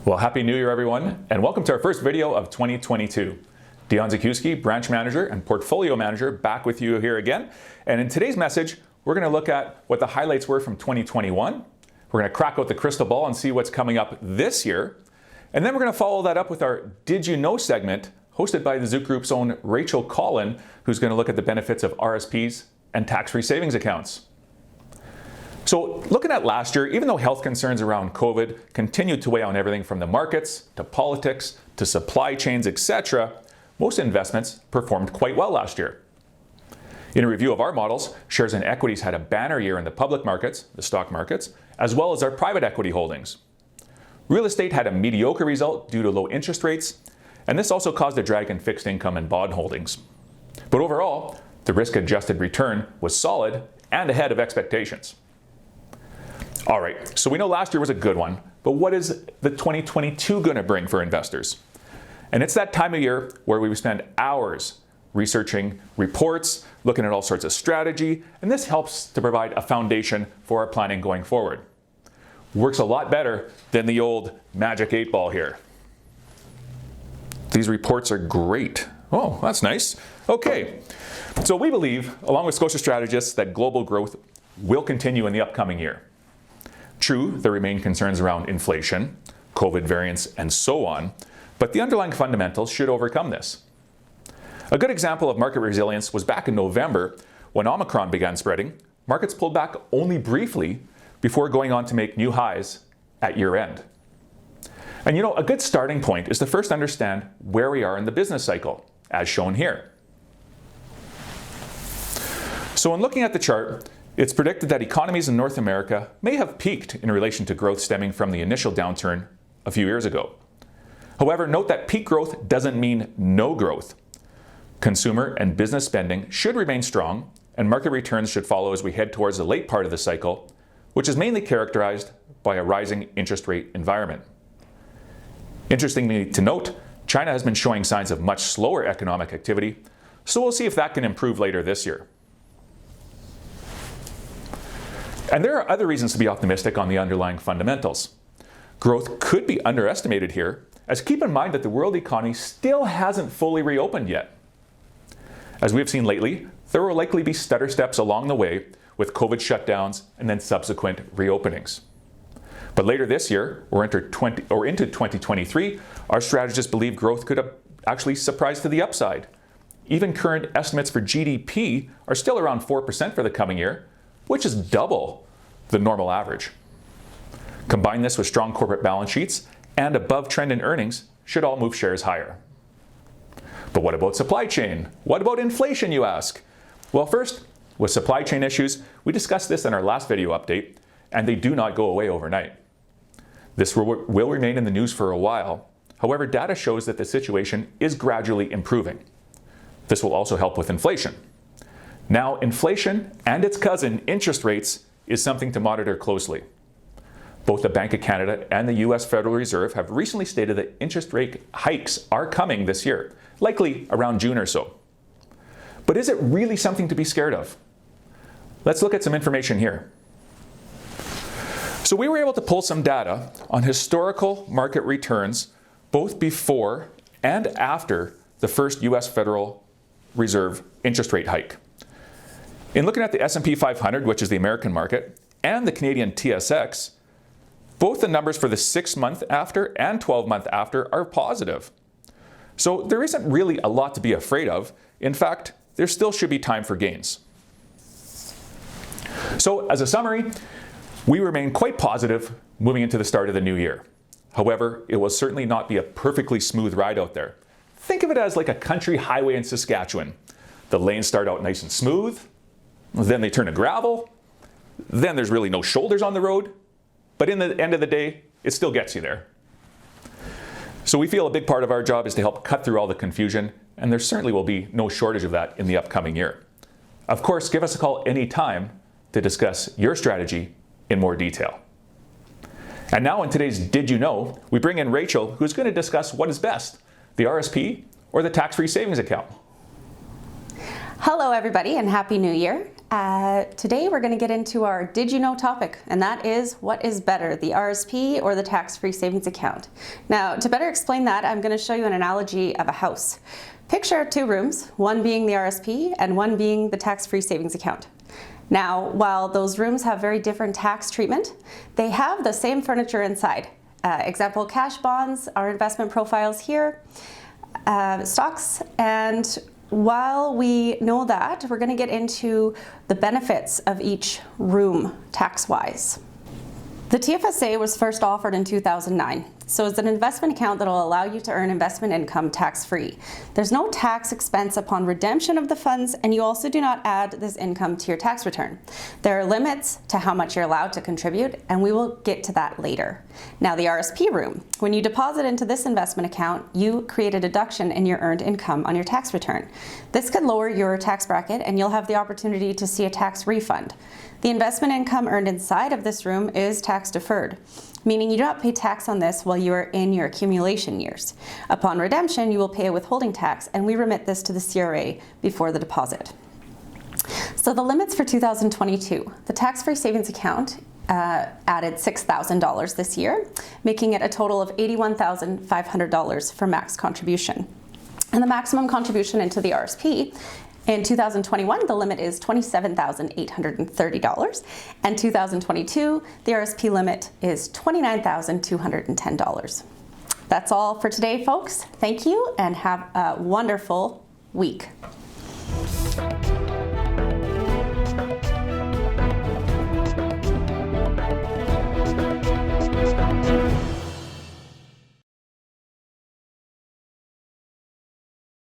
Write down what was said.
Well, Happy New Year, everyone, and welcome to our first video of 2022. Dion Zukiwsky, Branch Manager and Portfolio Manager, back with you here again. And in today's message, we're going to look at what the highlights were from 2021. We're going to crack out the crystal ball and see what's coming up this year. And then we're going to follow that up with our Did You Know segment, hosted by the Zook Group's own Rachel Collin, who's going to look at the benefits of RSPs and tax-free savings accounts. So looking at last year, even though health concerns around COVID continued to weigh on everything from the markets to politics to supply chains, etc., most investments performed quite well last year. In a review of our models, shares and equities had a banner year in the public markets, the stock markets, as well as our private equity holdings. Real estate had a mediocre result due to low interest rates, and this also caused a drag in fixed income and bond holdings. But overall, the risk-adjusted return was solid and ahead of expectations. All right, so we know last year was a good one, but what is the 2022 going to bring for investors? And it's that time of year where we spend hours researching reports, looking at all sorts of strategy, and this helps to provide a foundation for our planning going forward. Works a lot better than the old magic 8-ball here. These reports are great. Oh, that's nice. Okay, so we believe, along with Scotia strategists, that global growth will continue in the upcoming year. True, there remain concerns around inflation, COVID variants, and so on, but the underlying fundamentals should overcome this. A good example of market resilience was back in November when Omicron began spreading. Markets pulled back only briefly before going on to make new highs at year end. And you know, a good starting point is to first understand where we are in the business cycle, as shown here. So in looking at the chart, it's predicted that economies in North America may have peaked in relation to growth stemming from the initial downturn a few years ago. However, note that peak growth doesn't mean no growth. Consumer and business spending should remain strong, and market returns should follow as we head towards the late part of the cycle, which is mainly characterized by a rising interest rate environment. Interestingly to note, China has been showing signs of much slower economic activity, so we'll see if that can improve later this year. And there are other reasons to be optimistic on the underlying fundamentals. Growth could be underestimated here, as keep in mind that the world economy still hasn't fully reopened yet. As we have seen lately, there will likely be stutter steps along the way with COVID shutdowns and then subsequent reopenings. But later this year, or into 2023, our strategists believe growth could actually surprise to the upside. Even current estimates for GDP are still around 4% for the coming year, which is double the normal average. Combine this with strong corporate balance sheets and above trend in earnings should all move shares higher. But what about supply chain? What about inflation, you ask? Well, first, with supply chain issues, we discussed this in our last video update, and they do not go away overnight. This will remain in the news for a while. However, data shows that the situation is gradually improving. This will also help with inflation. Now, inflation and its cousin, interest rates, is something to monitor closely. Both the Bank of Canada and the US Federal Reserve have recently stated that interest rate hikes are coming this year, likely around June or so. But is it really something to be scared of? Let's look at some information here. So we were able to pull some data on historical market returns both before and after the first US Federal Reserve interest rate hike. In looking at the S&P 500, which is the American market, and the Canadian TSX, both the numbers for the 6-month after and 12-month after are positive. So there isn't really a lot to be afraid of. In fact, there still should be time for gains. So as a summary, we remain quite positive moving into the start of the new year. However, it will certainly not be a perfectly smooth ride out there. Think of it as like a country highway in Saskatchewan. The lanes start out nice and smooth, then they turn to gravel, then there's really no shoulders on the road, but in the end of the day, it still gets you there. So we feel a big part of our job is to help cut through all the confusion, and there certainly will be no shortage of that in the upcoming year. Of course, give us a call anytime to discuss your strategy in more detail. And now in today's Did You Know, we bring in Rachel, who's going to discuss what is best, the RSP or the tax-free savings account. Hello everybody and Happy New Year. Today we're going to get into our Did You Know topic, and that is what is better, the RSP or the tax-free savings account. Now, to better explain that, I'm going to show you an analogy of a house. Picture 2 rooms, one being the RSP and one being the tax-free savings account. Now, while those rooms have very different tax treatment, they have the same furniture inside. Example, cash bonds, our investment profiles here, stocks, and while we know that, we're going to get into the benefits of each room tax-wise. The TFSA was first offered in 2009, so it's an investment account that will allow you to earn investment income tax-free. There's no tax expense upon redemption of the funds, and you also do not add this income to your tax return. There are limits to how much you're allowed to contribute, and we will get to that later. Now, the RSP room. When you deposit into this investment account, you create a deduction in your earned income on your tax return. This could lower your tax bracket, and you'll have the opportunity to see a tax refund. The investment income earned inside of this room is tax deferred, meaning you do not pay tax on this while you are in your accumulation years. Upon redemption, you will pay a withholding tax, and we remit this to the CRA before the deposit. So the limits for 2022. The tax-free savings account added $6,000 this year, making it a total of $81,500 for max contribution. And the maximum contribution into the RSP in 2021, the limit is $27,830, and 2022, the RSP limit is $29,210. That's all for today, folks. Thank you, and have a wonderful week.